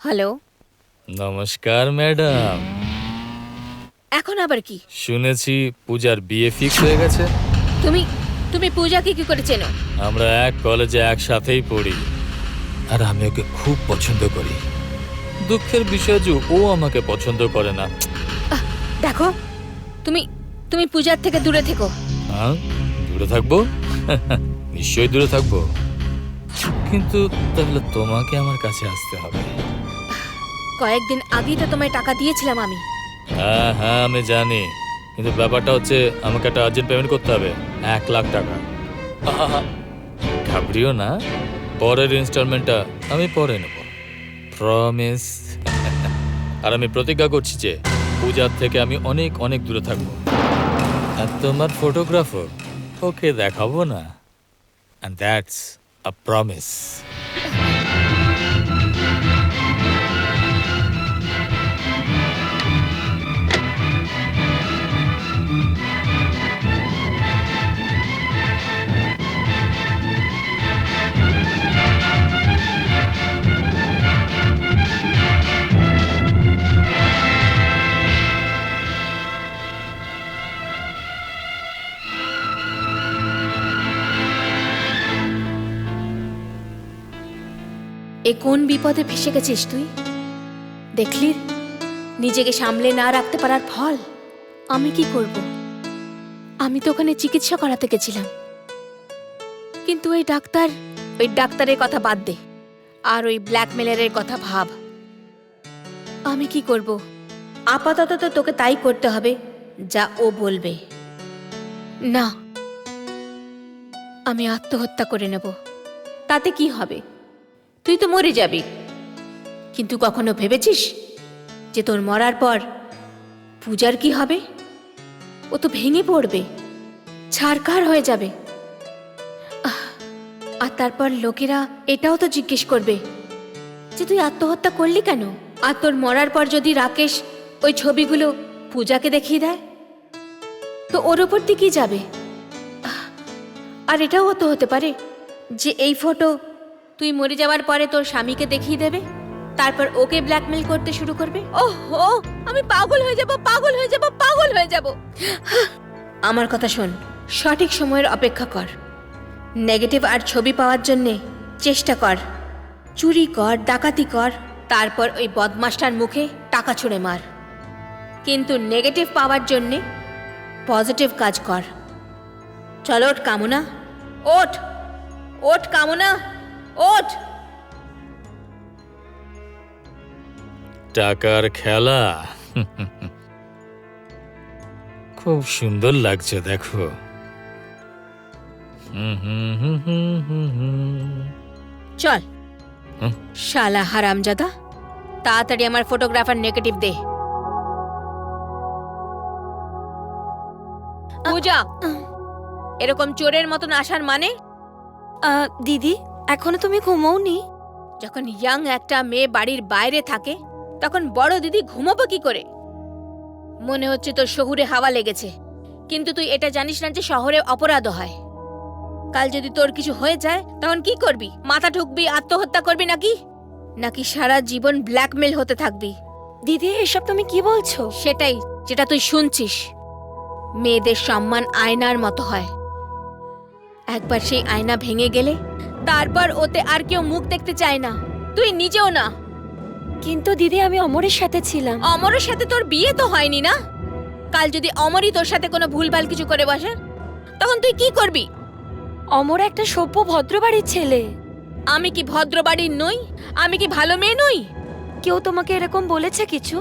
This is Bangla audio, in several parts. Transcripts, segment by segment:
হ্যালো। নমস্কার ম্যাডাম। এখন আবার কি? শুনেছি পূজার বিয়ে ফিক্স হয়ে গেছে। তুমি তুমি পূজাকে কি করে চেনো? আমরা এক কলেজে একসাথেই পড়ি, আর আমি ওকে খুব পছন্দ করি। দুঃখের বিষয় যে ও আমাকে পছন্দ করে না। দেখো, তুমি তুমি পূজার থেকে দূরে থেকো। হ্যাঁ, দূরে থাকবো? নিশ্চয়ই দূরে থাকবো, কিন্তু তাহলে তোমাকে আমার কাছে আসতে হবে। কয়েকদিন আগেই তো তোমায় টাকা দিয়েছিলাম আমি। হ্যাঁ হ্যাঁ, আমি জানি, কিন্তু ব্যাপারটা হচ্ছে আমাকে একটা আর্জেন্ট পেমেন্ট করতে হবে, 1,00,000 টাকা। আহা, ঘাবড়িও না, পরের ইনস্টলমেন্টটা আমি পরে নেব, প্রমিস। আর আমি প্রতিজ্ঞা করছি যে পূজার থেকে আমি অনেক অনেক দূরে থাকবো। আর তোমার ফটোগ্রাফার, ওকে দেখাবো না। And that's a promise. এ কোন বিপদে ফেসে গেছিস তুই? দেখলি, নিজেকে সামলে না রাখতে পারার ফল। আমি কি করব? আমি তো ওখানে চিকিৎসা করাতে গেছিলাম, কিন্তু ওই ডাক্তারের কথা বাদ দে, আর ওই ব্ল্যাকমেলারের কথা ভাব। আমি কি করব? আপাতত তো তোকে তাই করতে হবে যা ও বলবে। না, আমি আত্মহত্যা করে নেব। তাতে কি হবে? তুই তো মরে যাবি, কিন্তু কখনো ভেবেছিস যে তোর মরার পর পূজার কি হবে? ও তো ভেঙে পড়বে, ছারখার হয়ে যাবে। আর তারপর লোকেরা এটাও তো জিজ্ঞেস করবে যে তুই আত্মহত্যা করলি কেন? আর তোর মরার পর যদি রাকেশ ওই ছবিগুলো পূজাকে দেখিয়ে দেয়, তো ওর ওপর দিয়ে কি যাবে? আর এটাও তো হতে পারে যে এই ফটো তুই মরে যাওয়ার পরে তোর স্বামীকে দেখিয়ে দেবে, তারপর ওকে ব্ল্যাকমেল করতে শুরু করবে। ওহো, আমি পাগল হয়ে যাব, পাগল হয়ে যাব, পাগল হয়ে যাব। আমার কথা শোন, সঠিক সময়ের অপেক্ষা কর। নেগেটিভ আর ছবি পাওয়ার জন্যে চেষ্টা কর, চুরি কর, ডাকাতি কর, তারপর ওই বদমাসটার মুখে টাকা ছুঁড়ে মার। কিন্তু নেগেটিভ পাওয়ার জন্যে পজিটিভ কাজ কর। চল ওঠ কামনা, ওঠ ওঠ কামনা, ওঠ। টাকার খেলা খুব সুন্দর লাগছে, দেখো। চল হুম? শালা হারামজাদা, তাড়াতাড়ি আমার ফটোগ্রাফার নেগেটিভ দে। পূজা, এরকম চোরের মতন আসার মানে? দিদি, এখনো তুমি ঘুমোওনি? যখন ইয়াং একটা মেয়ে বাড়ির বাইরে থাকে, তখন বড় দিদি ঘুমাবো কি করে? মনে হচ্ছে তোর শহুরে হাওয়া লেগেছে, কিন্তু তুই এটা জানিস না যে শহরে অপরাধ হয়। কাল যদি তোর কিছু হয়ে যায় তখন কি করবি? মাথা ঠুকবি, আত্মহত্যা করবি, নাকি নাকি সারা জীবন ব্ল্যাকমেল হতে থাকবি? দিদি, এসব তুমি কি বলছো? সেটাই যেটা তুই শুনছিস। মেয়েদের সম্মান আয়নার মতো হয়, একবার সেই আয়না ভেঙে গেলে তারপর ওতে আর কেউ মুখ দেখতে চায় না, তুই নিজেও না। কিন্তু দিদি, আমি অমরের সাথে ছিলাম। অমরের সাথে তোর বিয়ে তো হয়নি না? কাল যদি অমরই তোর সাথে কোনো ভুলভাল কিছু করে বসে, তখন তুই কি করবি? অমর একটা সভ্য ভদ্র বাড়ির ছেলে। আমি কি ভদ্র বাড়ির নই? আমি কি ভালো মেয়ে নই? কেউ তোমাকে এরকম বলেছে কিছু?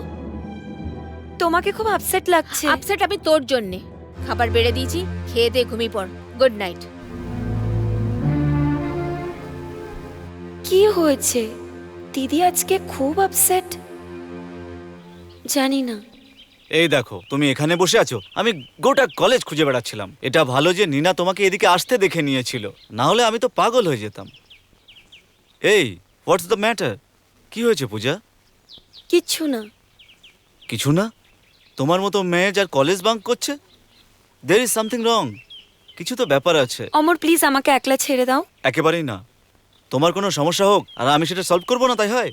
তোমাকে খুব আপসেট লাগছে। আপসেট আমি তোর জন্যে। খাবার বেড়ে দিয়েছি, খেয়ে দে, ঘুমিয়ে পড়। Good night. কি হয়েছে? দিদি আজকে খুব আপসেট। জানি না। এই দেখো, তুমি এখানে বসে আছো, আমি গোটা কলেজ খুঁজে বেড়াচ্ছিলাম। এটা ভালো যে নীনা তোমাকে এদিকে আসতে দেখে নিয়েছিল, না হলে আমি তো পাগল হয়ে যেতাম। এই, হোয়াটস দ্য ম্যাটার? কি হয়েছে পূজা? কিচ্ছু না। কিছু না? তোমার মতো মেয়ে যার কলেজ বাঙ্ক করছে, দের ইজ সামথিং রং। কিছু তো ব্যাপার আছে। অমর, প্লিজ আমাকে একলা ছেড়ে দাও। একেবারেই না। তোমার কোনো সমস্যা হোক আর আমি সেটা সলভ করবো না, তাই হয়?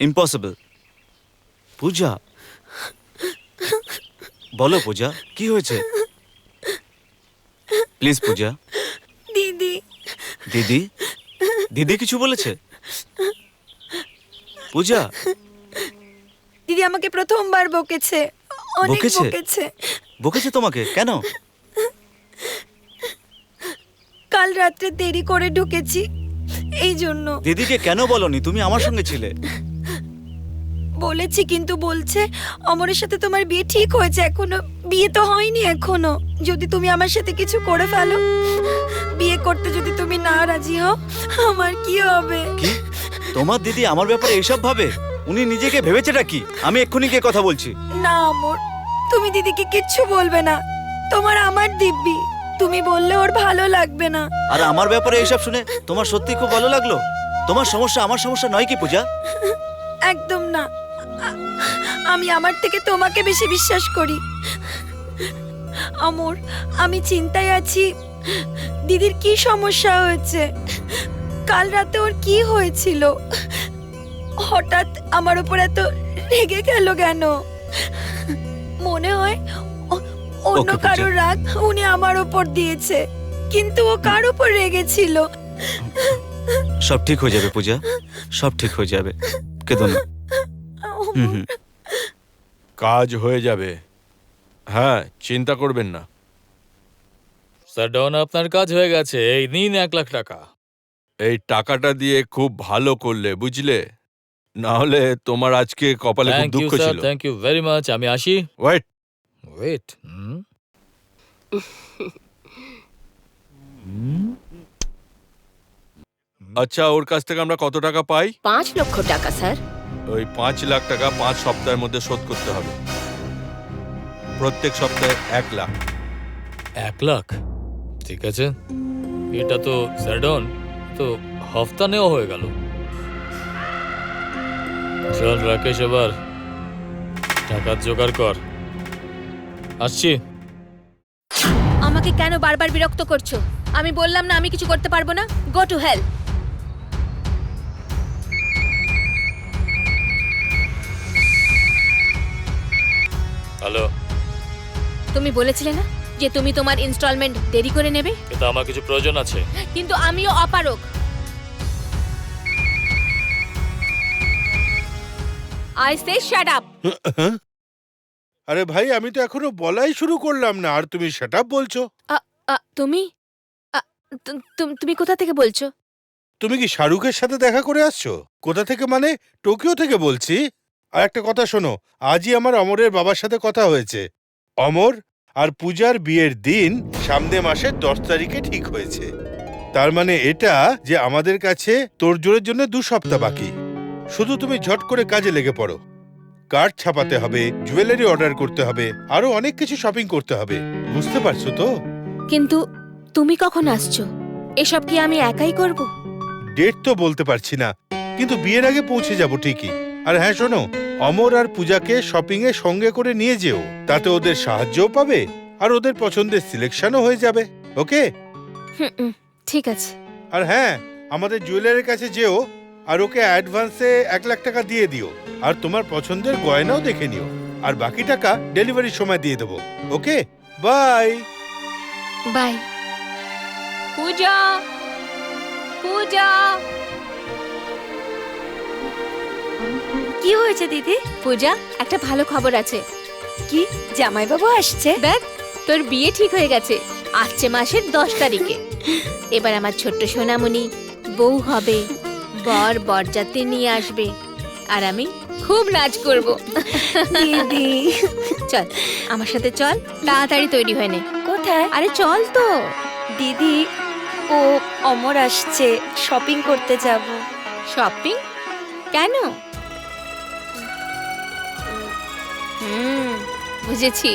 ইম্পসিবল। পূজা, বলো পূজা, কি হয়েছে? প্লিজ পূজা। দিদি দিদি, দিদি কিছু বলেছে? পূজা, দিদি আমাকে প্রথমবার বকেছে, অনেক বকেছে? বকেছে। বকেছে তোমাকে কেন? কাল রাত্রে দেরি করে ঢুকেছি, এই জন্য। দিদিকে কেন বলনি? তুমি আমার সঙ্গে ছিলে। বলেছি, কিন্তু বলছে অমরের সাথে তোমার বিয়ে ঠিক হয়েছে, এখনো বিয়ে তো হয়নি এখনো। যদি তুমি আমার সাথে কিছু করে ফেলো, বিয়ে করতে যদি তুমি না রাজি হও, আমার কি হবে? কি তোমার দিদি আমার ব্যাপারে এইসব ভাবে? উনি নিজেকে ভেবেছেটা কি? আমি এক্ষুনি গিয়ে কথা বলছি। না অমর, তুমি দিদিকে কিচ্ছু বলবে না। তোমার আমার দিব্যি, তুমি বললে ওর ভালো লাগবে না। আর আমার ব্যাপারে এইসব শুনে তোমার সত্যি খুব ভালো লাগলো? তোমার সমস্যা আমার সমস্যা নয় কি পূজা? একদম না। আমি আমার থেকে তোমাকে বেশি বিশ্বাস করি। অমর, আমি চিন্তায় আছি, দিদির কি সমস্যা হয়েছে, কাল রাতে ওর কি হয়েছিল, হঠাৎ আমার উপর এত রেগে গেল কেন? মনে হয় অন্য Okay, পূজা। কারোর রাগ উনি আমার উপর দিয়েছে, কিন্তু ও কার উপর রেগেছিল? সব ঠিক হয়ে যাবে পূজা, সব ঠিক হয়ে যাবে, কেঁদো না। হুম হুম। কাজ হয়ে যাবে। হ্যাঁ, চিন্তা করবেন না। স্যার ডন, আপনার কাজ হয়ে গেছে, এই নিন 1,00,000 টাকা। এই টাকাটা দিয়ে খুব ভালো করলে, বুঝলে? না হলে তোমার আজকে কপালে খুব থ্যাংক ইউ দুঃখ স্যার, ছিল। Thank you very much. আমি আসি। Wait, wait. আচ্ছা, ওর কাছ থেকে আমরা কত টাকা পাই? 5 লক্ষ টাকা স্যার। ওই 5 লাখ টাকা 5 সপ্তাহের মধ্যে শোধ করতে হবে। প্রত্যেক সপ্তাহে 1 লাখ। 1,00,000? ঠিক আছে। এটা তো স্যার ডন, তো হফতা নেওয়া হয়ে গেল। চল রাকেশ, এবার টাকার জোগাড় কর। আসছি। আমাকে কেন বারবার বিরক্ত করছো? আমি বললাম না আমি কিছু করতে পারবো না। Go to hell. হ্যালো, তুমি বলেছিলে না যে তুমি তোমার ইনস্টলমেন্ট দেরি করে নেবে? কিন্তু আমার কিছু প্রয়োজন আছে। কিন্তু আমিও অপারগ। I say shut up. আরে ভাই, আমি তো এখনো বলাই শুরু করলাম না আর তুমি সেটা বলছো? তুমি তুমি কোথা থেকে বলছো? তুমি কি শাহরুখের সাথে দেখা করে আসছো? কোথা থেকে মানে? টোকিও থেকে বলছি। আর একটা কথা শোনো, আজই আমার অমরের বাবার সাথে কথা হয়েছে। অমর আর পূজার বিয়ের দিন সামনে মাসের 10 তারিখে ঠিক হয়েছে। তার মানে এটা যে আমাদের কাছে তোড়জোড়ের জন্য 2 সপ্তাহ বাকি। শুধু তুমি ঝট করে কাজে লেগে পড়ো। কার্ড ছাপাতে হবে, জুয়েলারি অর্ডার করতে হবে, আরো অনেক কিছু শপিং করতে হবে। বুঝতে পারছো তো? কিন্তু তুমি কখন আসছো? এসব কি আমি একাই করব? ডেট তো বলতে পারছি না, কিন্তু বিয়ের আগে পৌঁছে যাব ঠিকই। আর হ্যাঁ শোনো, অমর আর পূজাকে শপিং এ সঙ্গে করে নিয়ে যেও, তাতে ওদের সাহায্যও পাবে আর ওদের পছন্দের সিলেকশনও হয়ে যাবে। ওকে? ঠিক আছে। আর হ্যাঁ, আমাদের জুয়েলারের কাছে যেও আর ওকে অ্যাডভান্সে 1 লাখ টাকা দিয়ে দিও। আর তোমার পছন্দের গয়নাও দেখে নিও, আর বাকি টাকা ডেলিভারির সময় দিয়ে দেবো। ওকে, বাই। বাই। পূজা, পূজা। কি হয়েছে দিদি? পূজা, একটা ভালো খবর আছে। কি, জামাইবাবু আসছে? দেখ, তোর বিয়ে ঠিক হয়ে গেছে আসছে মাসের 10 তারিখে। এবার আমার ছোট্ট সোনামণি বউ হবে, বর বরযাত্রী নিয়ে আসবে, আর আমি খুব নাচ করব। দিদি চল আমার সাথে চল, তাড়াতাড়ি তৈরি হয়ে নে। কোথায়? আরে চল তো। দিদি, ও অমর আসছে, শপিং করতে যাব। শপিং? কেন? বুঝেছি,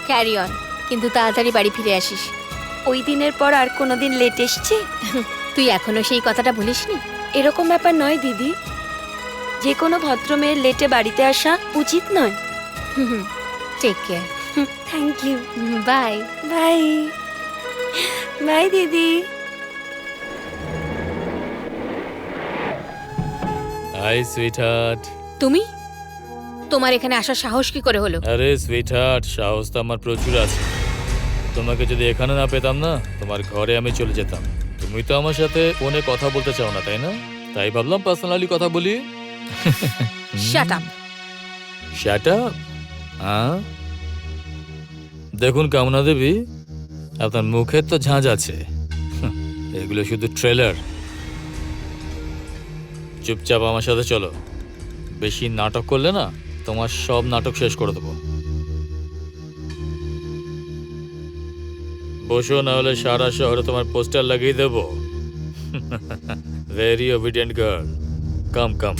ক্যারি অন, কিন্তু তাড়াতাড়ি বাড়ি ফিরে আসিস। ওই দিনের পর আর কোনোদিন লেট এসছি? তুই এখনো সেই কথাটা ভুলিসনি? এরকম ব্যাপার নয় দিদি, যে কোনো ভদ্রমেয়ের লেটে বাড়িতে আসা উচিত নয়। Take care. Thank you. Bye. Bye bye দিদি। Hi sweetheart. তুমি তোমার এখানে আসার সাহস কি করে হলো? আরে সুইটহার্ট, সাহস তো আমার প্রচুর আছে। তোমাকে যদি এখানে না পেতাম না, তোমার ঘরে আমি চলে যেতাম। তুমি তো আমার সাথে ফোনে কথা বলতে চাও না, তাই না? তাই ভাবলাম পার্সোনালি কথা বলি। Shut up. Shut up? হ্যাঁ, দেখুন কামনা দেবী, আপনার মুখে তো ঝাঁঝ আছে। এগুলো শুধু ট্রেলার। চুপচাপ আমার সাথে চলো। বেশি নাটক করলে না, তোমার সব নাটক শেষ করে দেবো। বসো, না হলে সারা শহরে তোমার পোস্টার লাগিয়ে দেবো। ভেরি ওবিডিয়েন্ট গার্ল, কাম কাম।